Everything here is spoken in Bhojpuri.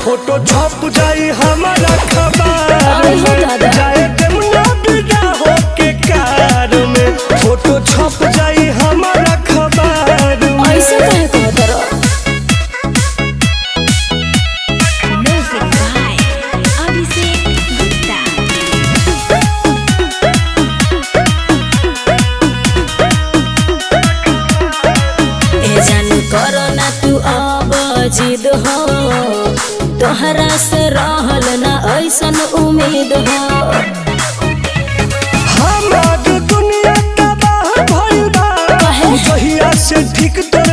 फोटो छप जाई हमारा खबर जाए जमुना बिना हो के कार में फोटो छप जाई हमारा खबर में। ऐसे कहे कहतर म्यूजिक बाय अभिषेक गुप्ता। ए जानू करो ना तू अब जिद हो तोहरा से रहल ना ऐसन उम्मीद हो। हमार दुनिया तबाह भइल बा जहिया से ठीक तोर